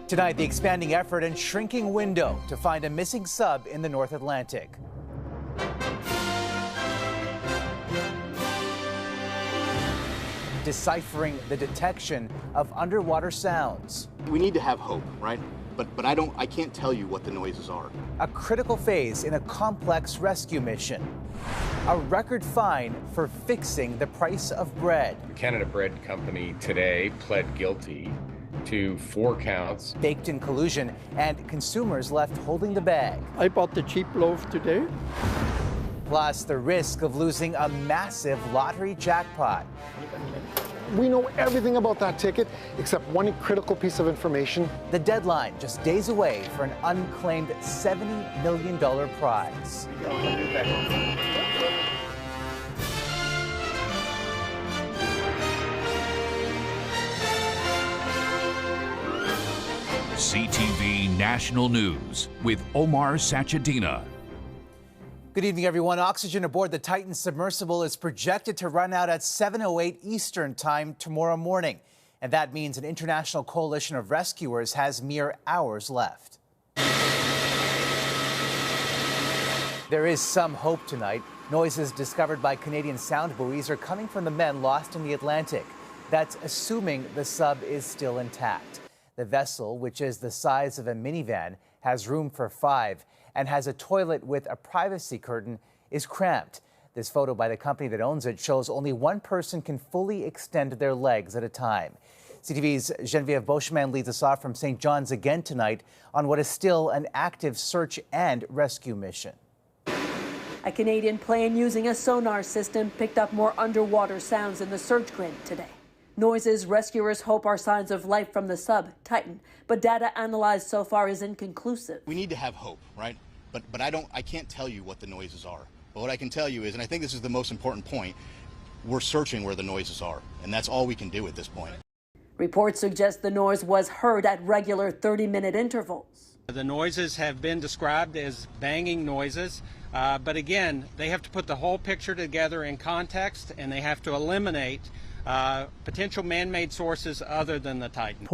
Tonight, the expanding effort and shrinking window to find a missing sub in the North Atlantic. Deciphering the detection of underwater sounds. We need to have hope, right? But I can't tell you what the noises are. A critical phase in a complex rescue mission. A record fine for fixing the price of bread. The Canada Bread Company today pled guilty to 4 counts. Baked in collusion and consumers left holding the bag. I bought the cheap loaf today. Plus the risk of losing a massive lottery jackpot. We know everything about that ticket except one critical piece of information. The deadline just days away for an unclaimed $70 million prize. CTV National News with Omar Sachedina. Good evening, everyone. Oxygen aboard the Titan submersible is projected to run out at 7:08 Eastern Time tomorrow morning. And that means an international coalition of rescuers has mere hours left. There is some hope tonight. Noises discovered by Canadian sound buoys are coming from the men lost in the Atlantic. That's assuming the sub is still intact. The vessel, which is the size of a minivan, has room for 5 and has a toilet with a privacy curtain, is cramped. This photo by the company that owns it shows only one person can fully extend their legs at a time. CTV's Geneviève Beauchemin leads us off from St. John's again tonight on what is still an active search and rescue mission. A Canadian plane using a sonar system picked up more underwater sounds in the search grid today. Noises rescuers hope are signs of life from the sub, Titan, but data analyzed so far is inconclusive. We need to have hope, right? But I can't tell you what the noises are. But what I can tell you is, and I think this is the most important point, we're searching where the noises are, and that's all we can do at this point. Reports suggest the noise was heard at regular 30-minute intervals. The noises have been described as banging noises, but again, they have to put the whole picture together in context, and they have to eliminate potential man-made sources other than the Titan.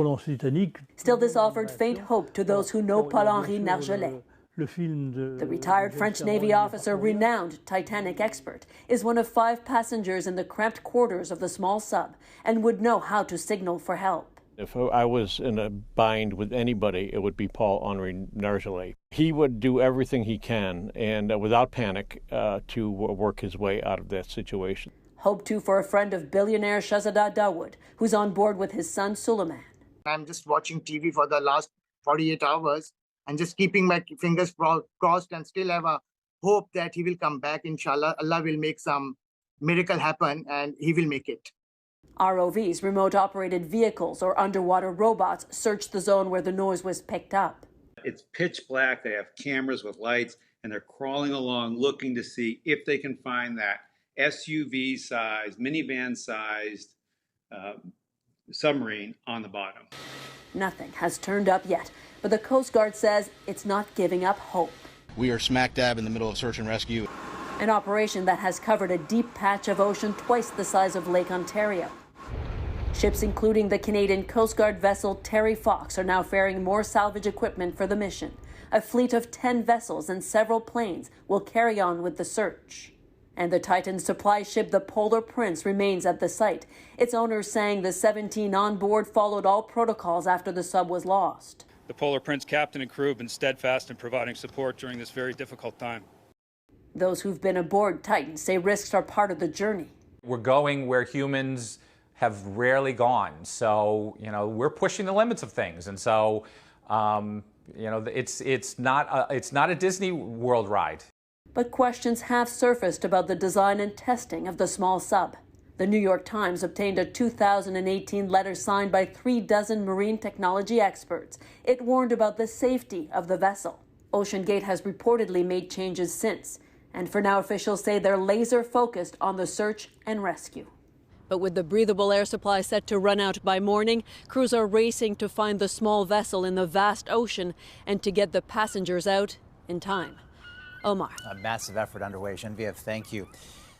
Still, this offered faint hope to those who know Paul-Henri Nargelet. The retired French Navy officer, renowned Titanic expert, is one of 5 passengers in the cramped quarters of the small sub and would know how to signal for help. If I was in a bind with anybody, it would be Paul-Henri Nargelet. He would do everything he can, and without panic, to work his way out of that situation. Hope too for a friend of billionaire Shahzada Dawood, who's on board with his son Suleiman. I'm just watching TV for the last 48 hours and just keeping my fingers crossed and still have a hope that he will come back. Inshallah, Allah will make some miracle happen and he will make it. ROVs, remote operated vehicles or underwater robots, searched the zone where the noise was picked up. It's pitch black. They have cameras with lights and they're crawling along looking to see if they can find that SUV-sized, minivan-sized submarine on the bottom. Nothing has turned up yet, but the Coast Guard says it's not giving up hope. We are smack dab in the middle of search and rescue. An operation that has covered a deep patch of ocean twice the size of Lake Ontario. Ships including the Canadian Coast Guard vessel Terry Fox are now ferrying more salvage equipment for the mission. A fleet of 10 vessels and several planes will carry on with the search. And the Titan supply ship, the Polar Prince, remains at the site. Its owners saying the 17 on board followed all protocols after the sub was lost. The Polar Prince captain and crew have been steadfast in providing support during this very difficult time. Those who've been aboard Titan say risks are part of the journey. We're going where humans have rarely gone. So, we're pushing the limits of things. And so, it's not a Disney World ride. But questions have surfaced about the design and testing of the small sub. The New York Times obtained a 2018 letter signed by 36 marine technology experts. It warned about the safety of the vessel. OceanGate has reportedly made changes since, and for now officials say they're laser focused on the search and rescue. But with the breathable air supply set to run out by morning, crews are racing to find the small vessel in the vast ocean and to get the passengers out in time. Omar. A massive effort underway. Geneviève, thank you.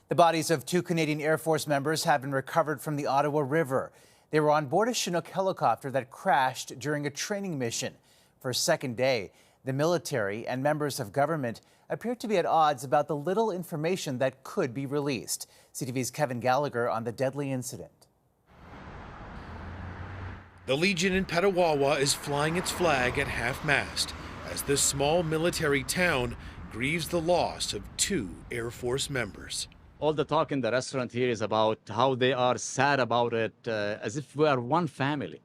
The bodies of 2 Canadian Air Force members have been recovered from the Ottawa River. They were on board a Chinook helicopter that crashed during a training mission. For a second day, the military and members of government appear to be at odds about the little information that could be released. CTV's Kevin Gallagher on the deadly incident. The Legion in Petawawa is flying its flag at half-mast as this small military town grieves the loss of 2 Air Force members. All the talk in the restaurant here is about how they are sad about it, as if we are one family.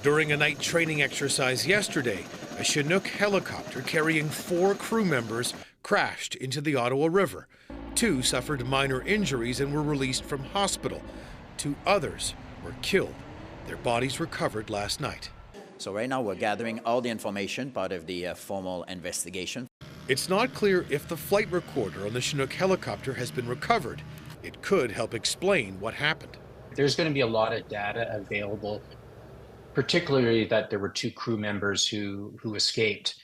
During a night training exercise yesterday, a Chinook helicopter carrying 4 crew members crashed into the Ottawa River. 2 suffered minor injuries and were released from hospital. 2 others were killed. Their bodies recovered last night. So right now we're gathering all the information, part of the formal investigation. It's not clear if the flight recorder on the Chinook helicopter has been recovered. It could help explain what happened. There's going to be a lot of data available, particularly that there were 2 crew members who escaped.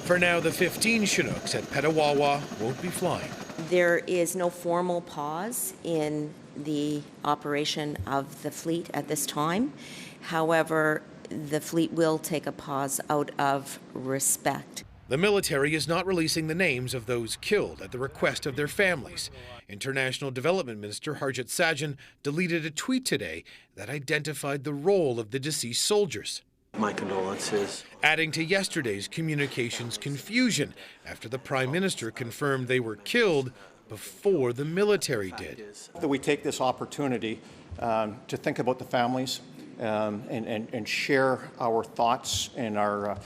For now, the 15 Chinooks at Petawawa won't be flying. There is no formal pause in the operation of the fleet at this time. However, the fleet will take a pause out of respect. The military is not releasing the names of those killed at the request of their families. International Development Minister Harjit Sajjan deleted a tweet today that identified the role of the deceased soldiers. My condolences. Adding to yesterday's communications confusion after the Prime Minister confirmed they were killed before the military did. That we take this opportunity to think about the families and share our thoughts and our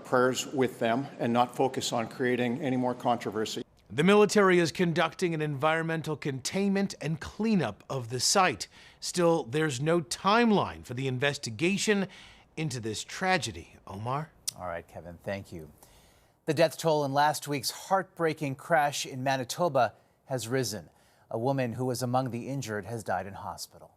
prayers with them and not focus on creating any more controversy. The military is conducting an environmental containment and cleanup of the site. Still, there's no timeline for the investigation into this tragedy. Omar? All right, Kevin, thank you. The death toll in last week's heartbreaking crash in Manitoba has risen. A woman who was among the injured has died in hospital.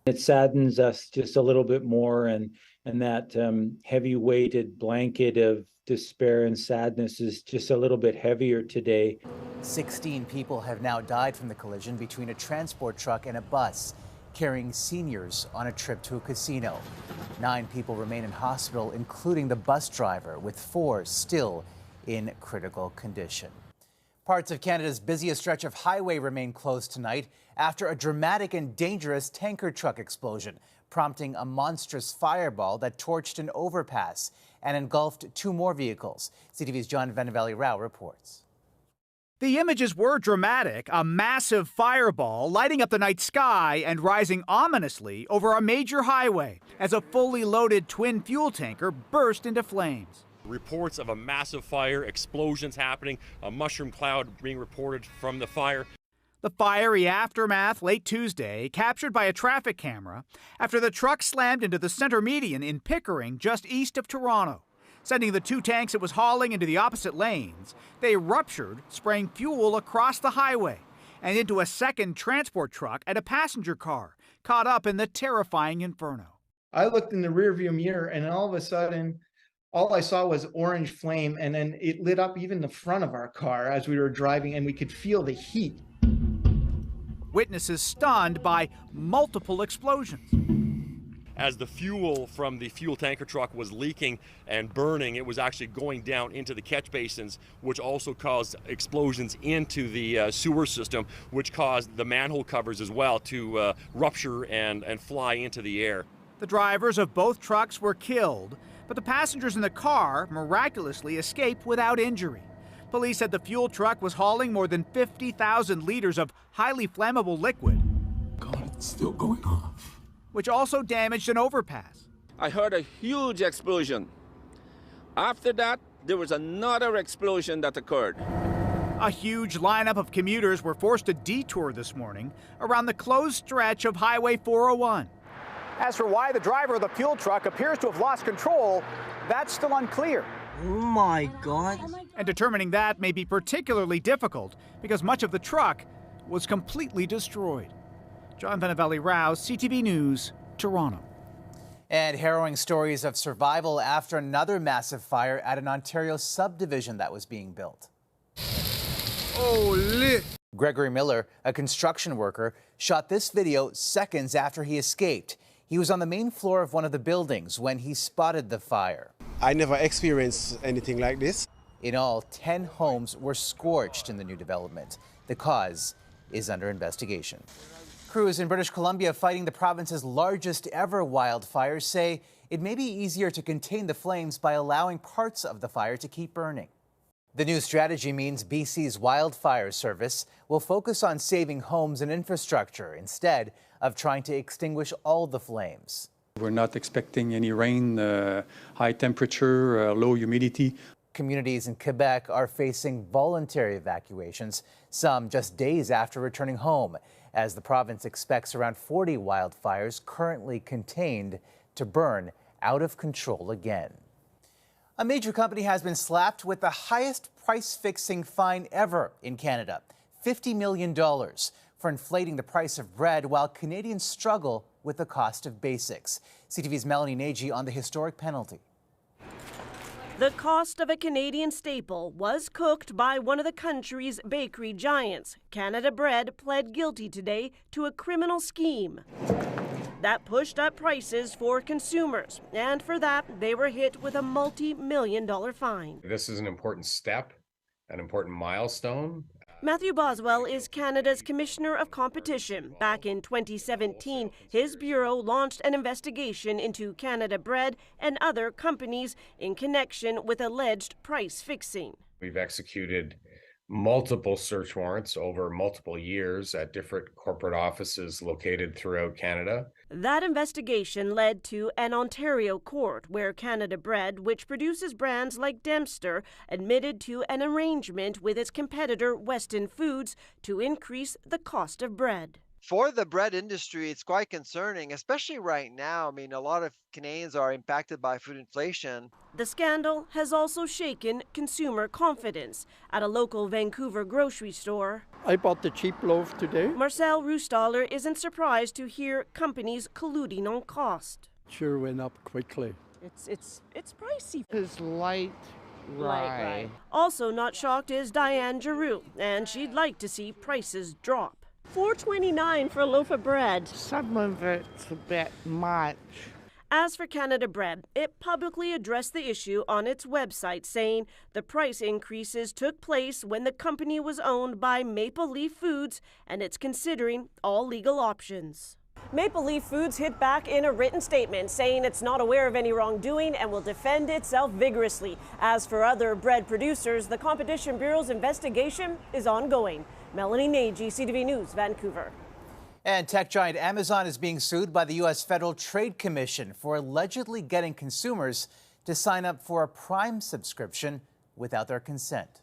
It saddens us just a little bit more, and that heavy-weighted blanket of despair and sadness is just a little bit heavier today. 16 people have now died from the collision between a transport truck and a bus carrying seniors on a trip to a casino. 9 people remain in hospital, including the bus driver, with 4 still in critical condition. Parts of Canada's busiest stretch of highway remain closed tonight after a dramatic and dangerous tanker truck explosion, prompting a monstrous fireball that torched an overpass and engulfed 2 more vehicles. CTV's John Vanavelli-Rao reports. The images were dramatic, a massive fireball lighting up the night sky and rising ominously over a major highway as a fully loaded twin fuel tanker burst into flames. Reports of a massive fire, explosions happening, a mushroom cloud being reported from the fire. The fiery aftermath late Tuesday, captured by a traffic camera after the truck slammed into the center median in Pickering, just east of Toronto. Sending the 2 tanks it was hauling into the opposite lanes, they ruptured, spraying fuel across the highway and into a second transport truck and a passenger car, caught up in the terrifying inferno. I looked in the rearview mirror and all of a sudden, all I saw was orange flame, and then it lit up even the front of our car as we were driving, and we could feel the heat. Witnesses stunned by multiple explosions. As the fuel from the fuel tanker truck was leaking and burning, it was actually going down into the catch basins, which also caused explosions into the sewer system, which caused the manhole covers as well to rupture and fly into the air. The drivers of both trucks were killed, but the passengers in the car miraculously escaped without injury. Police said the fuel truck was hauling more than 50,000 liters of highly flammable liquid. God, it's still going off. Which also damaged an overpass. I heard a huge explosion. After that, there was another explosion that occurred. A huge lineup of commuters were forced to detour this morning around the closed stretch of Highway 401. As for why the driver of the fuel truck appears to have lost control, that's still unclear. Oh my God. And determining that may be particularly difficult because much of the truck was completely destroyed. John Vanavelli-Rao, CTV News, Toronto. And harrowing stories of survival after another massive fire at an Ontario subdivision that was being built. Holy! Gregory Miller, a construction worker, shot this video seconds after he escaped. He was on the main floor of one of the buildings when he spotted the fire. I never experienced anything like this. In all, 10 homes were scorched in the new development. The cause is under investigation. Crews in British Columbia fighting the province's largest ever wildfires say it may be easier to contain the flames by allowing parts of the fire to keep burning. The new strategy means BC's wildfire service will focus on saving homes and infrastructure instead of trying to extinguish all the flames. We're not expecting any rain, high temperature, low humidity. Communities in Quebec are facing voluntary evacuations, some just days after returning home, as the province expects around 40 wildfires currently contained to burn out of control again. A major company has been slapped with the highest price-fixing fine ever in Canada, $50 million, for inflating the price of bread while Canadians struggle with the cost of basics. CTV's Melanie Nagy on the historic penalty. The cost of a Canadian staple was cooked by one of the country's bakery giants. Canada Bread pled guilty today to a criminal scheme that pushed up prices for consumers, and for that, they were hit with a multi-million-dollar fine. This is an important step, an important milestone. Matthew Boswell is Canada's Commissioner of Competition. Back in 2017, his bureau launched an investigation into Canada Bread and other companies in connection with alleged price fixing. We've executed multiple search warrants over multiple years at different corporate offices located throughout Canada. That investigation led to an Ontario court where Canada Bread, which produces brands like Dempster, admitted to an arrangement with its competitor Weston Foods to increase the cost of bread. For the bread industry, it's quite concerning, especially right now. I mean, a lot of Canadians are impacted by food inflation. The scandal has also shaken consumer confidence. At a local Vancouver grocery store, I bought the cheap loaf today. Marcel Rustaller isn't surprised to hear companies colluding on cost. Sure went up quickly. It's pricey. It's light rye. Also not shocked is Diane Giroux, and she'd like to see prices drop. $4.29 for a loaf of bread. Some of it's a bit much. As for Canada Bread, it publicly addressed the issue on its website, saying the price increases took place when the company was owned by Maple Leaf Foods and it's considering all legal options. Maple Leaf Foods hit back in a written statement saying it's not aware of any wrongdoing and will defend itself vigorously. As for other bread producers, the Competition Bureau's investigation is ongoing. Melanie Nagy, CTV News, Vancouver. And tech giant Amazon is being sued by the U.S. Federal Trade Commission for allegedly getting consumers to sign up for a Prime subscription without their consent.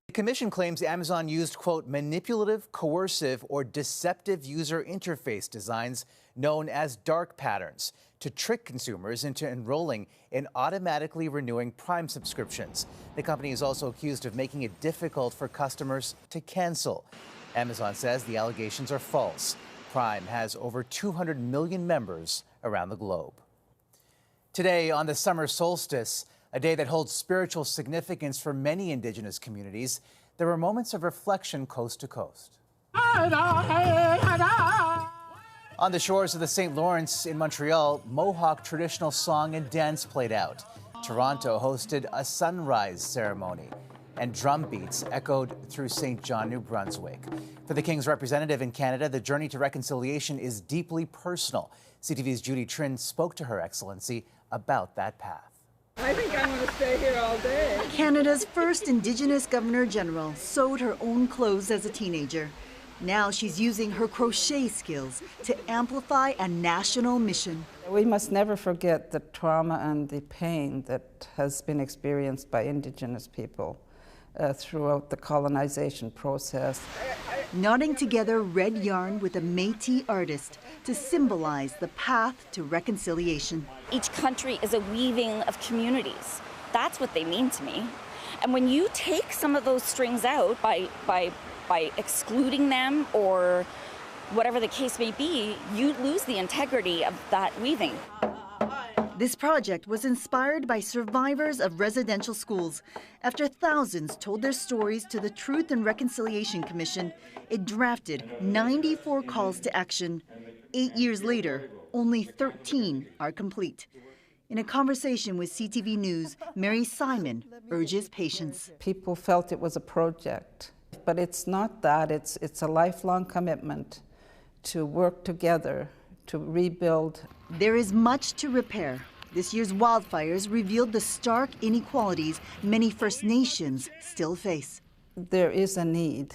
The commission claims Amazon used, quote, manipulative, coercive, or deceptive user interface designs known as dark patterns to trick consumers into enrolling in automatically renewing Prime subscriptions. The company is also accused of making it difficult for customers to cancel. Amazon says the allegations are false. Prime has over 200 million members around the globe. Today, on the summer solstice, a day that holds spiritual significance for many Indigenous communities, there were moments of reflection coast to coast. On the shores of the St. Lawrence in Montreal, Mohawk traditional song and dance played out. Toronto hosted a sunrise ceremony, and drum beats echoed through St. John, New Brunswick. For the King's representative in Canada, the journey to reconciliation is deeply personal. CTV's Judy Trin spoke to Her Excellency about that path. I think I'm going to stay here all day. Canada's first Indigenous Governor-General sewed her own clothes as a teenager. Now she's using her crochet skills to amplify a national mission. We must never forget the trauma and the pain that has been experienced by Indigenous people throughout the colonization process. Knotting together red yarn with a Métis artist to symbolize the path to reconciliation. Each country is a weaving of communities. That's what they mean to me. And when you take some of those strings out by excluding them or whatever the case may be, you lose the integrity of that weaving. This project was inspired by survivors of residential schools. After thousands told their stories to the Truth and Reconciliation Commission, it drafted 94 calls to action. 8 years later, only 13 are complete. In a conversation with CTV News, Mary Simon urges patience. People felt it was a project, but it's not that. It's a lifelong commitment to work together to rebuild. There is much to repair. This year's wildfires revealed the stark inequalities many First Nations still face. There is a need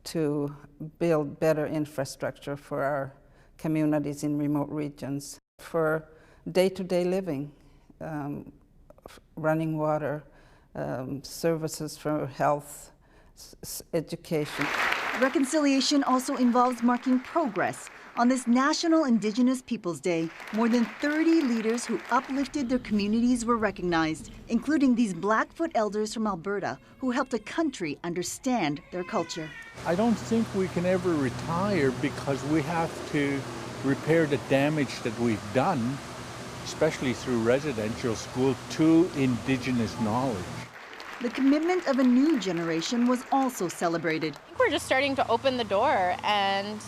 to build better infrastructure for our communities in remote regions, for day-to-day living, running water, services for health, education. Reconciliation also involves marking progress. On this National Indigenous Peoples Day, more than 30 leaders who uplifted their communities were recognized, including these Blackfoot elders from Alberta who helped a country understand their culture. I don't think we can ever retire because we have to repair the damage that we've done, especially through residential school, to Indigenous knowledge. The commitment of a new generation was also celebrated. I think we're just starting to open the door, and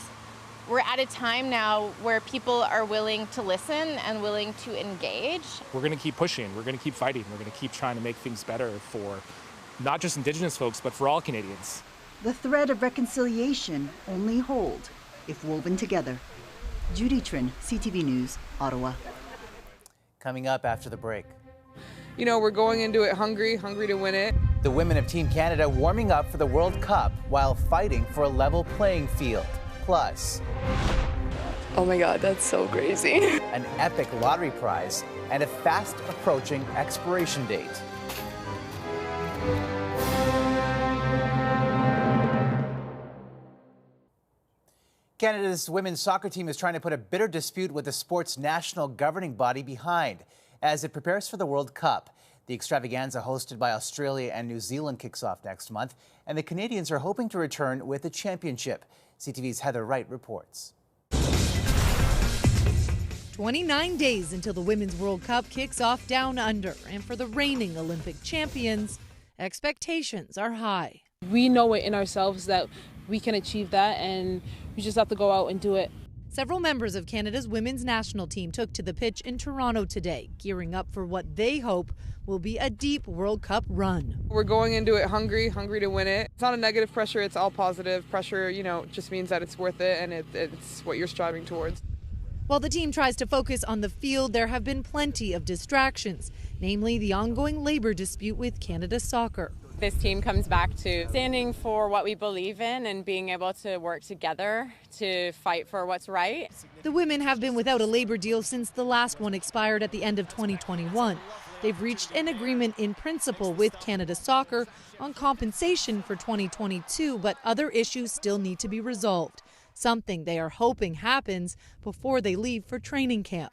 we're at a time now where people are willing to listen and willing to engage. We're going to keep pushing, we're going to keep fighting, we're going to keep trying to make things better for not just Indigenous folks, but for all Canadians. The thread of reconciliation only hold if woven together. Judy Trin, CTV News, Ottawa. Coming up after the break. You know, we're going into it hungry to win it. The women of Team Canada warming up for the World Cup while fighting for a level playing field. Plus, Oh my God, that's so crazy. an epic lottery prize and a fast approaching expiration date. Canada's women's soccer team is trying to put a bitter dispute with the sport's national governing body behind as it prepares for the World Cup. The extravaganza hosted by Australia and New Zealand kicks off next month, and the Canadians are hoping to return with a championship. CTV's Heather Wright reports. 29 days until the Women's World Cup kicks off down under, and for the reigning Olympic champions, expectations are high. We know it in ourselves that we can achieve that, and we just have to go out and do it. Several members of Canada's women's national team took to the pitch in Toronto today, gearing up for what they hope will be a deep World Cup run. We're going into it hungry to win it. It's not a negative pressure, it's all positive. Pressure, just means that it's worth it and it's what you're striving towards. While the team tries to focus on the field, there have been plenty of distractions, namely the ongoing labor dispute with Canada Soccer. This team comes back to standing for what we believe in and being able to work together to fight for what's right. The women have been without a labor deal since the last one expired at the end of 2021. They've reached an agreement in principle with Canada Soccer on compensation for 2022, but other issues still need to be resolved, something they are hoping happens before they leave for training camp.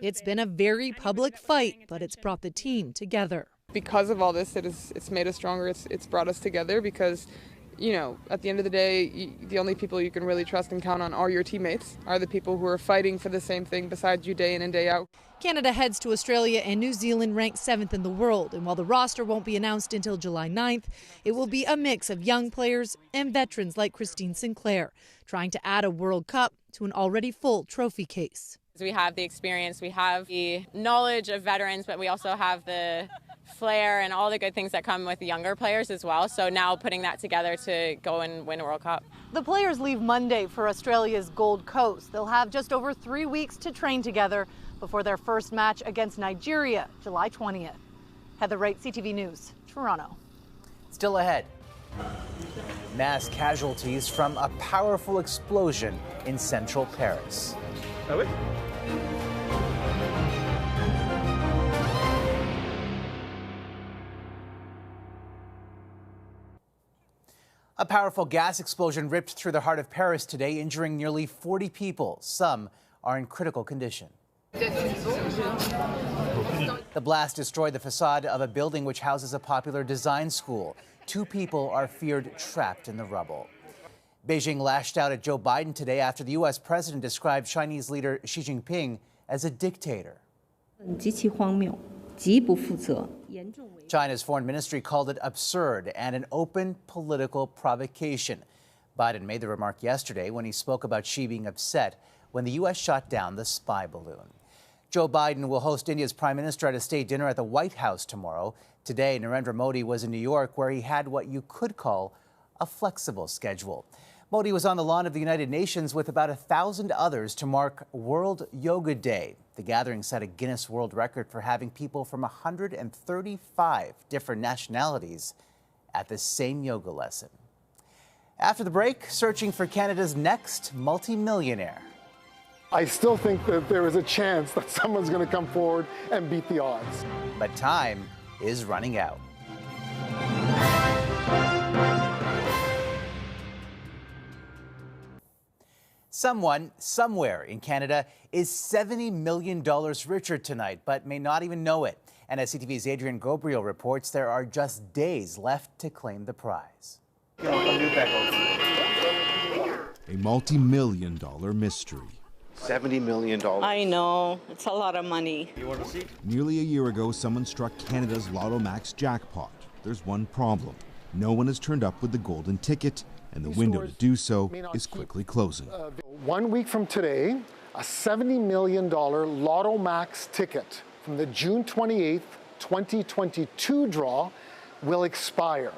It's been a very public fight, but it's brought the team together. Because of all this, it's made us stronger. It's brought us together because, at the end of the day, the only people you can really trust and count on are your teammates, are the people who are fighting for the same thing beside you day in and day out. Canada heads to Australia and New Zealand ranked 7th in the world, and while the roster won't be announced until July 9th, it will be a mix of young players and veterans like Christine Sinclair, trying to add a World Cup to an already full trophy case. We have the experience, we have the knowledge of veterans, but we also have the flair and all the good things that come with younger players as well. So now putting that together to go and win a World Cup. The players leave Monday for Australia's Gold Coast. They'll have just over 3 weeks to train together before their first match against Nigeria, July 20th. Heather Wright, CTV News, Toronto. Still ahead, mass casualties from a powerful explosion in central Paris. Ah oui? A powerful gas explosion ripped through the heart of Paris today, injuring nearly 40 people. Some are in critical condition. The blast destroyed the facade of a building which houses a popular design school. 2 people are feared trapped in the rubble. Beijing lashed out at Joe Biden today after the U.S. president described Chinese leader Xi Jinping as a dictator. China's foreign ministry called it absurd and an open political provocation. Biden made the remark yesterday when he spoke about Xi being upset when the U.S. shot down the spy balloon. Joe Biden will host India's prime minister at a state dinner at the White House tomorrow. Today, Narendra Modi was in New York, where he had what you could call a flexible schedule. Modi was on the lawn of the United Nations with about 1,000 others to mark World Yoga Day. The gathering set a Guinness World Record for having people from 135 different nationalities at the same yoga lesson. After the break, searching for Canada's next multimillionaire. I still think that there is a chance that someone's going to come forward and beat the odds. But time is running out. Someone, somewhere in Canada, is $70 million richer tonight, but may not even know it. And as CTV's Adrian Gabriel reports, there are just days left to claim the prize. A multi-million-dollar mystery. $70 million. I know, it's a lot of money. You want to see? Nearly a year ago, someone struck Canada's Lotto Max jackpot. There's one problem. No one has turned up with the golden ticket, and the window to do so is quickly closing. 1 week from today, a $70 million Lotto Max ticket from the June 28th, 2022 draw will expire.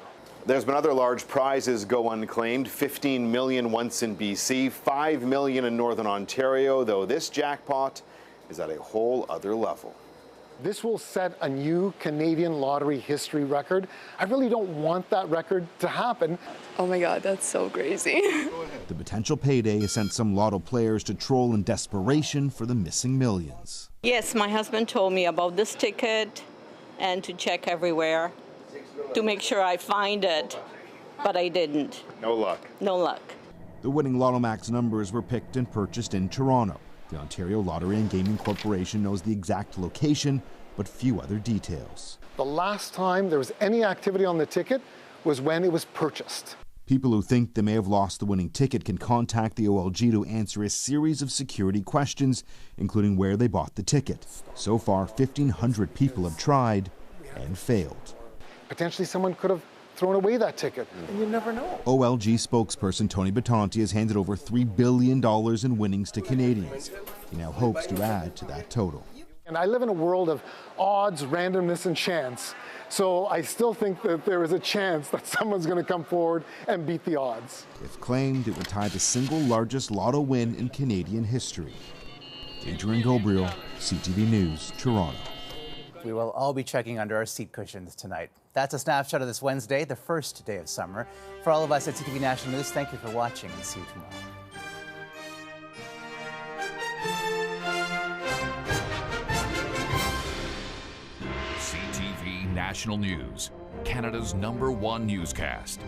There's been other large prizes go unclaimed. $15 million once in BC, $5 million in Northern Ontario, though this jackpot is at a whole other level. This will set a new Canadian lottery history record. I really don't want that record to happen. Oh my God, that's so crazy. The potential payday has sent some Lotto players to troll in desperation for the missing millions. Yes, my husband told me about this ticket and to check everywhere to make sure I find it, but I didn't. No luck. No luck. The winning Lotto Max numbers were picked and purchased in Toronto. The Ontario Lottery and Gaming Corporation knows the exact location, but few other details. The last time there was any activity on the ticket was when it was purchased. People who think they may have lost the winning ticket can contact the OLG to answer a series of security questions, including where they bought the ticket. So far, 1,500 people have tried and failed. Potentially someone could have thrown away that ticket, and you never know. OLG spokesperson Tony Batanti has handed over $3 billion in winnings to Canadians. He now hopes to add to that total. And I live in a world of odds, randomness, and chance. So I still think that there is a chance that someone's going to come forward and beat the odds. If claimed, it would tie the single largest Lotto win in Canadian history. Adrian Gabriel, CTV News, Toronto. We will all be checking under our seat cushions tonight. That's a snapshot of this Wednesday, the first day of summer. For all of us at CTV National News, thank you for watching and see you tomorrow. CTV National News, Canada's #1 newscast.